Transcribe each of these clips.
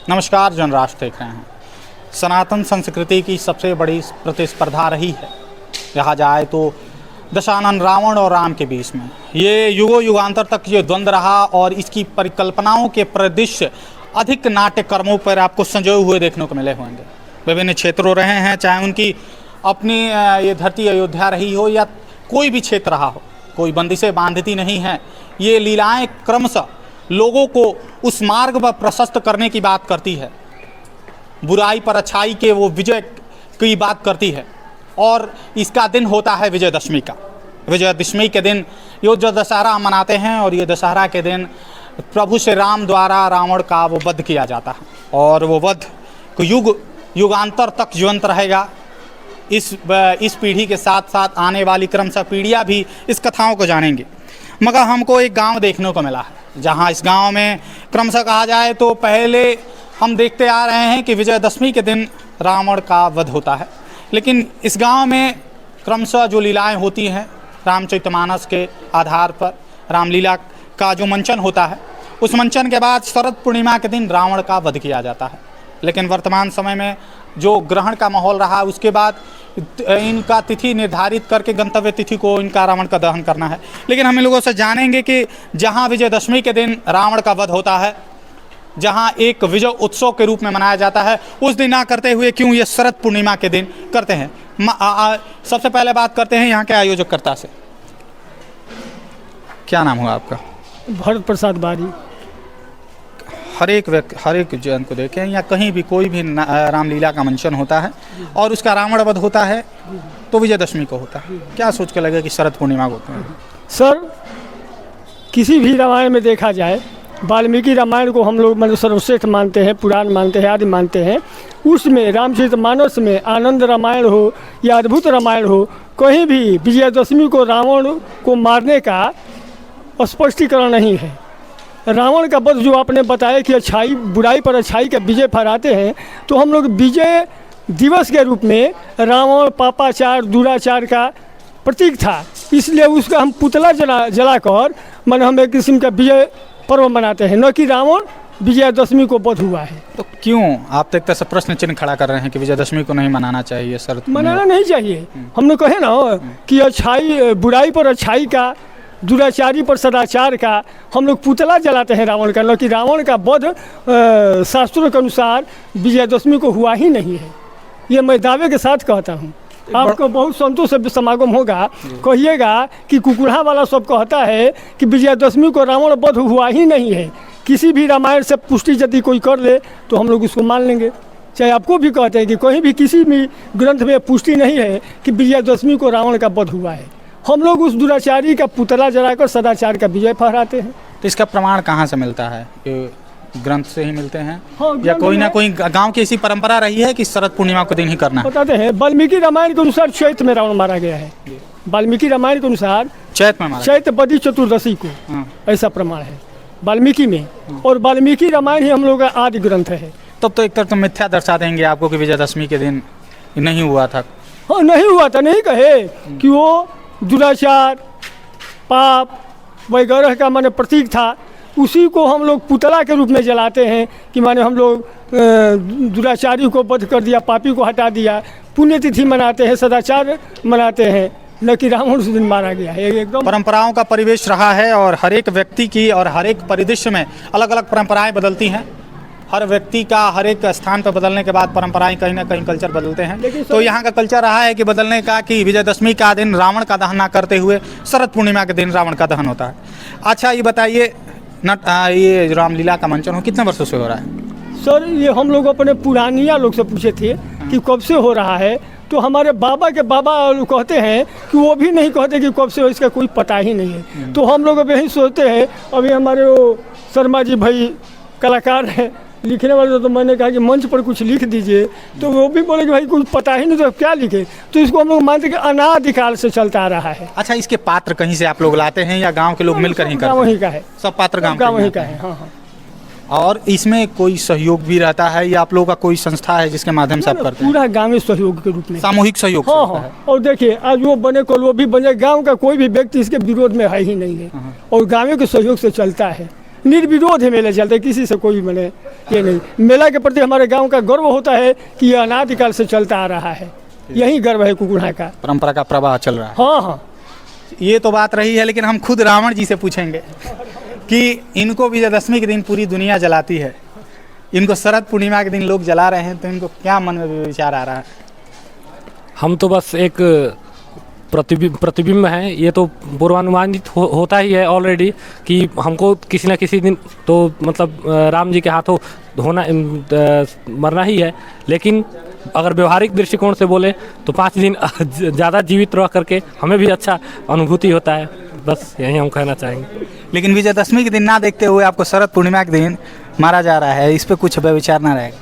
नमस्कार, जनराष्ट्र देख रहे हैं। सनातन संस्कृति की सबसे बड़ी प्रतिस्पर्धा रही है, कहा जाए तो दशानन रावण और राम के बीच में ये युगों युगांतर तक ये द्वंद्व रहा और इसकी परिकल्पनाओं के परिदृश्य अधिक नाट्य कर्मों पर आपको संजोए हुए देखने को मिले होंगे। विभिन्न क्षेत्रों रहे हैं, चाहे उनकी अपनी ये धरती अयोध्या रही हो या कोई भी क्षेत्र रहा हो, कोई बंदिशें बांधती नहीं हैं। ये लीलाएं क्रमशः लोगों को उस मार्ग पर प्रशस्त करने की बात करती है, बुराई पर अच्छाई के वो विजय की बात करती है। और इसका दिन होता है विजयदशमी का। विजयदशमी के दिन ये जो दशहरा मनाते हैं और ये दशहरा के दिन प्रभु श्री राम द्वारा रावण का वो वध किया जाता है और वो वध युग युगांतर तक जीवंत रहेगा। इस पीढ़ी के साथ साथ आने वाली क्रमशः पीढ़ियाँ भी इस कथाओं को जानेंगी। मगर हमको एक गांव देखने को मिला है, जहां इस गांव में क्रमशः कहा जाए तो पहले हम देखते आ रहे हैं कि विजयदशमी के दिन रावण का वध होता है, लेकिन इस गांव में क्रमशः जो लीलाएं होती हैं रामचरितमानस के आधार पर रामलीला का जो मंचन होता है, उस मंचन के बाद शरद पूर्णिमा के दिन रावण का वध किया जाता है। लेकिन वर्तमान समय में जो ग्रहण का माहौल रहा, उसके बाद इनका तिथि निर्धारित करके गंतव्य तिथि को इनका रावण का दहन करना है। लेकिन हम इन लोगों से जानेंगे कि जहां विजयदशमी के दिन रावण का वध होता है, जहां एक विजय उत्सव के रूप में मनाया जाता है, उस दिन ना करते हुए क्यों ये शरद पूर्णिमा के दिन करते हैं। सबसे पहले बात करते हैं यहाँ के आयोजककर्ता से। क्या नाम हुआ आपका? भरत प्रसाद बारी। हर एक जन को देखें या कहीं भी कोई भी रामलीला का मंचन होता है और उसका रावण वध होता है तो विजयदशमी को होता है। क्या सोच के लगे कि शरद पूर्णिमा को होते हैं? सर, किसी भी रामायण में देखा जाए, वाल्मीकि रामायण को हम लोग मतलब सर्वश्रेष्ठ मानते हैं, पुराण मानते हैं, आदि मानते हैं। उसमें रामचरितमानस में आनंद रामायण हो या अद्भुत रामायण हो, कहीं भी विजयदशमी को रावण को मारने का स्पष्टीकरण नहीं है। रावण का वध जो आपने बताया कि अच्छाई बुराई पर अच्छाई का विजय फहराते हैं, तो हम लोग विजय दिवस के रूप में रावण पापाचार दुराचार का प्रतीक था, इसलिए उसका हम पुतला जलाकर मन हम एक किस्म का विजय पर्व मनाते हैं, न कि रावण विजयदशमी को वध हुआ है। तो क्यों आप तक तरह से प्रश्न चिन्ह खड़ा कर रहे हैं कि विजयदशमी को नहीं मनाना चाहिए? शरद मनाना नहीं चाहिए। हमने कहे ना कि अच्छाई बुराई पर अच्छाई का, दुराचारी पर सदाचार का हम लोग पुतला जलाते हैं रावण का, न कि रावण का वध शास्त्रों के अनुसार विजयदशमी को हुआ ही नहीं है। ये मैं दावे के साथ कहता हूँ। आपको बहुत संतोष से समागम होगा, कहिएगा कि कुकुड़ा वाला सब कहता है कि विजयदशमी को रावण वध हुआ ही नहीं है। किसी भी रामायण से पुष्टि यदि कोई कर ले तो हम लोग उसको मान लेंगे। चाहे आपको भी कहते हैं कि कहीं भी किसी भी ग्रंथ में पुष्टि नहीं है कि विजयदशमी को रावण का वध हुआ है। हम लोग उस दुराचारी का पुतला जलाकर सदाचार का विजय फहराते हैं। तो इसका प्रमाण कहाँ से मिलता है? ग्रंथ से ही मिलते हैं? हाँ, या कोई ना कोई गांव की ऐसी परंपरा रही है कि शरद पूर्णिमा को दिन ही करना है? बताते हैं, वाल्मीकि रामायण के अनुसार चैत में रावण मारा गया है। वाल्मीकि रामायण के अनुसार चैत में मारा, चैत बदी चतुर्दशी को, ऐसा प्रमाण है वाल्मीकि में। और वाल्मीकि रामायण ही हम लोग का आदि ग्रंथ है। तब तो एक तरफ तो मिथ्या दर्शा देंगे आपको कि विजयदशमी के दिन नहीं हुआ था। हाँ, नहीं हुआ था, नहीं कहे कि वो दुराचार पाप वगैरह का माने प्रतीक था। उसी को हम लोग पुतला के रूप में जलाते हैं कि माने हम लोग दुराचारी को वध कर दिया, पापी को हटा दिया, पुण्यतिथि मनाते हैं, सदाचार मनाते हैं, न कि रावण उस दिन मारा गया है। एकदम परंपराओं का परिवेश रहा है और हर एक व्यक्ति की और हर एक परिदृश्य में अलग अलग परंपराएं बदलती हैं। हर व्यक्ति का हर एक स्थान पर बदलने के बाद परंपराएं कहीं ना कहीं कल्चर बदलते हैं। तो यहाँ का कल्चर रहा है कि बदलने का कि विजयदशमी का दिन रावण का दहन ना करते हुए शरद पूर्णिमा के दिन रावण का दहन होता है। अच्छा, ये बताइए ये रामलीला का मंचन कितने वर्षों से हो रहा है? सर, ये हम लोग अपने पुरानिया लोग से पूछे थे कि कब से हो रहा है, तो हमारे बाबा के बाबा कहते हैं कि वो भी नहीं कहते कि कब से हो, इसका कोई पता ही नहीं है। तो हम लोग अब यही सोचते हैं। अभी हमारे वो शर्मा जी भाई कलाकार हैं, लिखने वाले, तो मैंने कहा कि मंच पर कुछ लिख दीजिए, तो वो भी बोले कि भाई कुछ पता ही नहीं तो क्या लिखे। तो इसको हम लोग मानते कि अनादिकाल से चलता आ रहा है। अच्छा, इसके पात्र कहीं से आप लोग लाते हैं या गांव के लोग मिलकर ही करते हैं? वहीं का है, सब पात्र गांव वहीं का है। हाँ हाँ। और इसमें कोई सहयोग भी रहता है या आप लोगों का कोई संस्था है जिसके माध्यम से आप करते हैं? पूरा गाँव सहयोग के रूप में, सामूहिक सहयोग। हाँ हाँ। और देखिए, आज वो बने कल वो भी बने, गाँव का कोई भी व्यक्ति इसके विरोध में है ही नहीं है और गाँव के सहयोग से चलता है। निर्विरोध है मेले चलते, किसी से कोई मैंने ये नहीं। मेला के प्रति हमारे गांव का गर्व होता है कि यह अनादिकाल से चलता आ रहा है, यही गर्व है कुकुढ़ा का। परंपरा का प्रवाह चल रहा है। हाँ हाँ, ये तो बात रही है, लेकिन हम खुद रावण जी से पूछेंगे कि इनको विजयदशमी के दिन पूरी दुनिया जलाती है, इनको शरद पूर्णिमा के दिन लोग जला रहे हैं, तो इनको क्या मन में विचार आ रहा है? हम तो बस एक प्रतिबिंब है, ये तो पूर्वानुमानित होता ही है ऑलरेडी कि हमको किसी न किसी दिन तो मतलब राम जी के हाथों होना मरना ही है। लेकिन अगर व्यवहारिक दृष्टिकोण से बोले तो 5 दिन ज़्यादा जीवित रह करके हमें भी अच्छा अनुभूति होता है, बस यही हम कहना चाहेंगे। लेकिन विजयदशमी के दिन ना देखते हुए आपको शरद पूर्णिमा के दिन मारा जा रहा है, इस पर कुछ विचार ना रहेगा?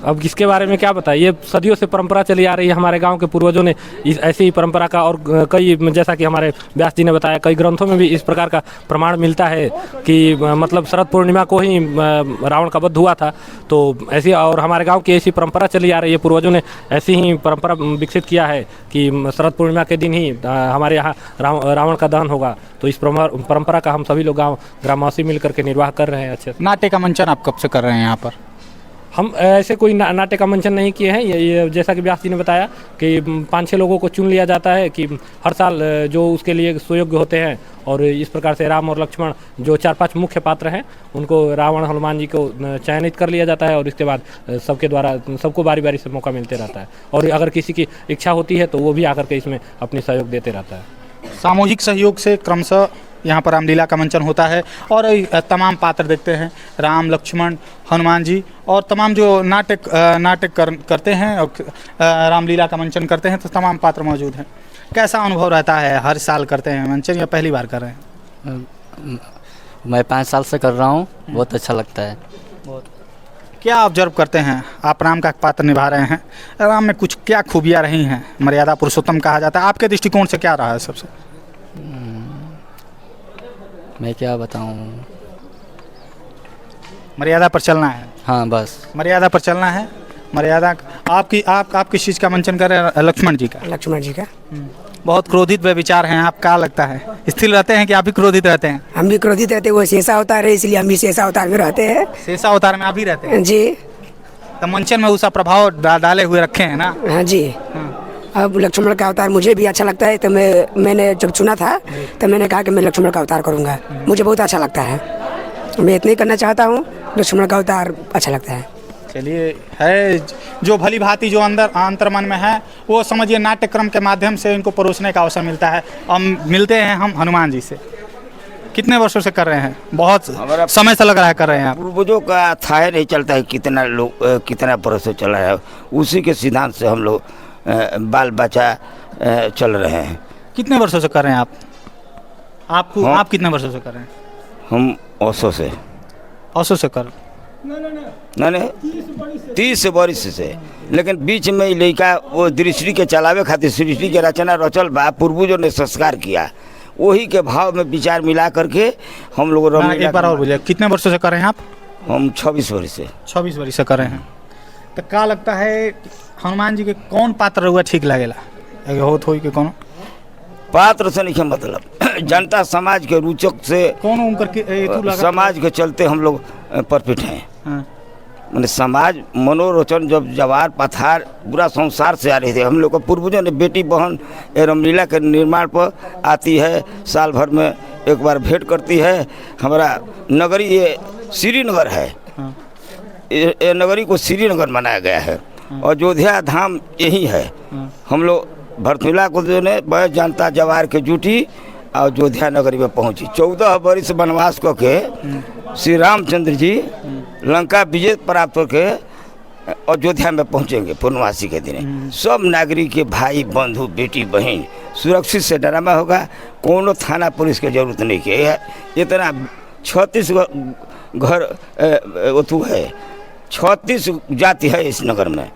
अब इसके बारे में क्या बताएं, ये सदियों से परंपरा चली आ रही है। हमारे गांव के पूर्वजों ने इस ऐसी ही परंपरा का, और कई, जैसा कि हमारे व्यास जी ने बताया, कई ग्रंथों में भी इस प्रकार का प्रमाण मिलता है कि मतलब शरद पूर्णिमा को ही रावण का वध हुआ था। तो ऐसी, और हमारे गांव की ऐसी परंपरा चली आ रही है, पूर्वजों ने ऐसी ही परंपरा विकसित किया है कि शरद पूर्णिमा के दिन ही हमारे यहाँ रावण का दहन होगा। तो इस परंपरा का हम सभी लोग ग्रामवासी मिल करके निर्वाह कर रहे हैं अच्छे से। नाट्य का मंचन आप कब से कर रहे हैं यहाँ पर? हम ऐसे कोई नाट्य का मंचन नहीं किए हैं। ये जैसा कि व्यास जी ने बताया कि 5-6 लोगों को चुन लिया जाता है कि हर साल जो उसके लिए सुयोग्य होते हैं, और इस प्रकार से राम और लक्ष्मण जो 4-5 मुख्य पात्र हैं, उनको रावण हनुमान जी को चयनित कर लिया जाता है, और इसके बाद सबके द्वारा सबको बारी बारी से मौका मिलते रहता है। और अगर किसी की इच्छा होती है तो वो भी आकर के इसमें अपनी सहयोग देते रहता है। सामूहिक सहयोग से क्रमशः यहाँ पर रामलीला का मंचन होता है, और तमाम पात्र देखते हैं, राम, लक्ष्मण, हनुमान जी, और तमाम जो नाटक करते हैं और रामलीला का मंचन करते हैं, तो तमाम पात्र मौजूद हैं। कैसा अनुभव रहता है? हर साल करते हैं मंचन या पहली बार कर रहे हैं? मैं 5 साल से कर रहा हूँ, बहुत अच्छा लगता है। क्या ऑब्जर्व करते हैं? आप राम का पात्र निभा रहे हैं, राम में कुछ क्या खूबियाँ रही हैं? मर्यादा पुरुषोत्तम कहा जाता है, आपके दृष्टिकोण से क्या रहा है सबसे? मैं क्या बताऊँ, मर्यादा पर चलना है। हाँ बस मर्यादा पर चलना है। मर्यादा आप किस चीज़ का मंचन कर रहे हैं? लक्ष्मण जी का। लक्ष्मण जी का। बहुत क्रोधित वे विचार हैं, आप क्या लगता है? स्थिर रहते हैं कि आप भी क्रोधित रहते हैं? हम भी क्रोधित रहते हैं, वो शेषा अवतार है, इसलिए हम भी शेषा अवतार में रहते हैं। शेषा अवतार में आप भी रहते हैं जी। तो मंचन में उसका प्रभाव डाले हुए रखे हैं ना? हाँ जी। अब लक्ष्मण का अवतार मुझे भी अच्छा लगता है, तो मैंने जब चुना था तो मैंने कहा कि मैं लक्ष्मण का अवतार करूँगा, मुझे बहुत अच्छा लगता है, मैं इतना ही करना चाहता हूँ। लक्ष्मण का अवतार अच्छा लगता है। चलिए, है जो भली भांति जो अंतर मन में है, वो समझिए नाट्यक्रम के माध्यम से इनको परोसने का अवसर मिलता है। हम मिलते हैं हम हनुमान जी से। कितने वर्षों से कर रहे हैं? बहुत समय से लग रहा है कर रहे हैं आप। पूर्वजों का था नहीं चलता है, कितना लोग कितना बरस से चला है, उसी के सिद्धांत से हम लोग बाल बच्चा चल रहे हैं। कितने वर्षों से कर रहे हैं आप कितने वर्षों से कर रहे हैं? हम औसो से कर नहीं 30 वर्ष से, लेकिन बीच में लड़का वो दृष्टि के चलावे खातिर सृष्टि के रचना रचल बा, पूर्वजों ने संस्कार किया, वही के भाव में विचार मिला करके हम लोग। एक बार और बोलिए, कितने वर्षों से कर रहे हैं आप? हम 26 वर्ष से। 26 वर्ष से कर रहे हैं। तो क्या लगता है हनुमान जी के कौन पात्र हुआ ठीक लगेला? होत हो कि कौन पात्र से नहीं मतलब जनता समाज के रुचक से कौन उनकर समाज के चलते हम लोग परफिट हैं। हाँ। मैंने समाज मनोरंजन जब जवार पथार पूरा संसार से आ रहे थे, हम लोग को पूर्वजों ने बेटी बहन रामलीला के निर्माण पर आती है, साल भर में एक बार भेंट करती है। हमारा नगरी ये श्रीनगर है। हाँ। ये नगरी को श्रीनगर बनाया गया है। हाँ। और अयोध्या धाम यही है। हाँ। हम लोग भरतुला को जो ने बड़े जनता जवार के जुटी और अयोध्या नगरी में पहुंची। 14 वर्ष वनवास करके श्री रामचंद्र जी लंका विजय प्राप्त करके अयोध्या में पहुंचेंगे पूर्णवासी के दिन। सब नागरिक के भाई बंधु बेटी बहन सुरक्षित से डरामा होगा, कोनो थाना पुलिस की जरूरत नहीं है। इतना 36 घर ओतु है, 36 जाति है इस नगर में,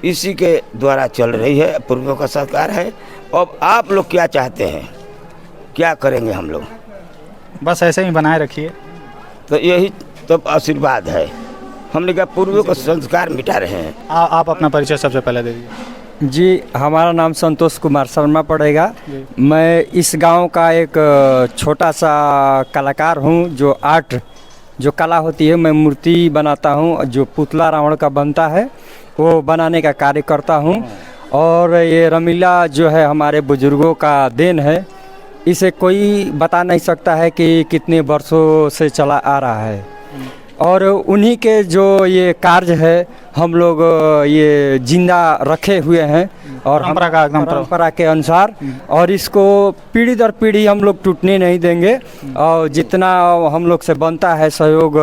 इसी के द्वारा चल रही है। पूर्वों का सरकार है। अब आप लोग क्या चाहते हैं, क्या करेंगे हम लोग? बस ऐसे ही बनाए रखिए। तो यही तो आशीर्वाद है। हमने कहा पूर्वों का संस्कार मिटा रहे हैं। आप अपना परिचय सबसे पहले दे दीजिए। जी, हमारा नाम संतोष कुमार शर्मा पड़ेगा। मैं इस गांव का एक छोटा सा कलाकार हूं, जो कला होती है, मैं मूर्ति बनाता हूं, जो पुतला रावण का बनता है वो बनाने का कार्य करता हूं। और ये रामलीला जो है हमारे बुजुर्गों का देन है, इसे कोई बता नहीं सकता है कि कितने वर्षों से चला आ रहा है। और उन्हीं के जो ये कार्य है हम लोग ये जिंदा रखे हुए हैं और परंपरा के अनुसार, और इसको पीढ़ी दर पीढ़ी हम लोग टूटने नहीं देंगे। और जितना हम लोग से बनता है सहयोग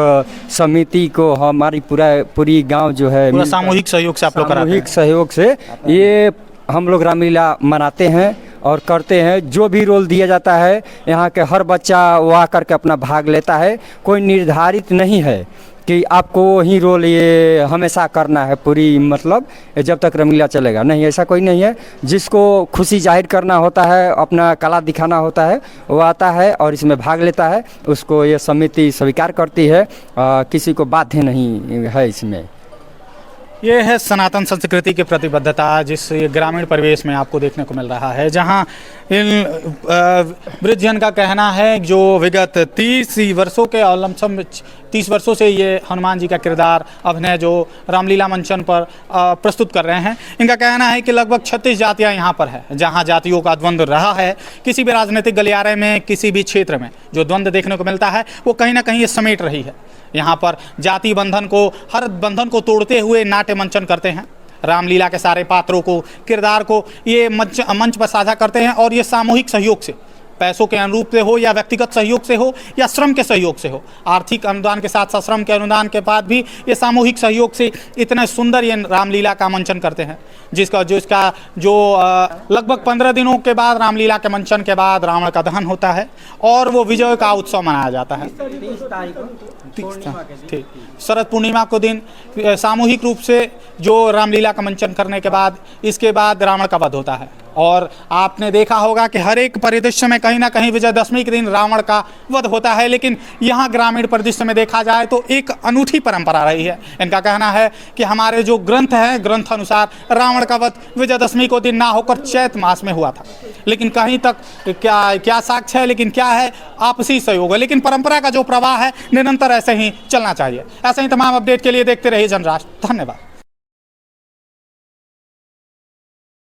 समिति को, हमारी पूरी गांव जो है पूरा सामूहिक सहयोग से आप लोग कराते हैं। सामूहिक सहयोग से ये हम लोग रामलीला मनाते हैं और करते हैं। जो भी रोल दिया जाता है यहाँ के हर बच्चा वो आकर के अपना भाग लेता है। कोई निर्धारित नहीं है कि आपको ही रोल ये हमेशा करना है, पूरी मतलब जब तक रामलीला चलेगा, नहीं, ऐसा कोई नहीं है। जिसको खुशी जाहिर करना होता है, अपना कला दिखाना होता है, वो आता है और इसमें भाग लेता है। उसको ये समिति स्वीकार करती है, किसी को बाध्य नहीं है इसमें। ये है सनातन संस्कृति की प्रतिबद्धता, जिस ग्रामीण परिवेश में आपको देखने को मिल रहा है, जहां इन वृद्धजन का कहना है जो विगत 30 वर्षों के और लमसम 30 वर्षों से ये हनुमान जी का किरदार अभिनय जो रामलीला मंचन पर प्रस्तुत कर रहे हैं, इनका कहना है कि लगभग 36 जातियाँ यहाँ पर है, जहाँ जातियों का द्वंद्व रहा है। किसी भी राजनीतिक गलियारे में, किसी भी क्षेत्र में जो द्वंद्व देखने को मिलता है वो कहीं ना कहीं ये समेट रही है। यहाँ पर जाति बंधन को, हर बंधन को तोड़ते हुए नाट्य मंचन करते हैं। रामलीला के सारे पात्रों को, किरदार को ये मंच पर साझा करते हैं, और ये सामूहिक सहयोग से, पैसों के अनुरूप से हो या व्यक्तिगत सहयोग से हो या श्रम के सहयोग से हो, आर्थिक अनुदान के साथ साथ श्रम के अनुदान के बाद भी ये सामूहिक सहयोग से इतने सुंदर ये रामलीला का मंचन करते हैं, जिसका लगभग 15 दिनों के बाद रामलीला के मंचन के बाद रावण का दहन होता है और वो विजय का उत्सव मनाया जाता है। ठीक, शरद पूर्णिमा को दिन सामूहिक रूप से जो रामलीला का मंचन करने के बाद, इसके बाद रावण का वध होता है। और आपने देखा होगा कि हर एक परिदृश्य में कहीं ना कहीं विजयदशमी के दिन रावण का वध होता है, लेकिन यहाँ ग्रामीण परिदृश्य में देखा जाए तो एक अनूठी परंपरा रही है। इनका कहना है कि हमारे जो ग्रंथ हैं, ग्रंथ अनुसार रावण का वध विजयदशमी को दिन ना होकर चैत मास में हुआ था। लेकिन कहीं तक क्या साक्ष्य है, लेकिन क्या है, आपसी सहयोग है। लेकिन परंपरा का जो प्रवाह है निरंतर ऐसे ही चलना चाहिए। ऐसे ही तमाम अपडेट के लिए देखते रहिए जनराष्ट्र। धन्यवाद।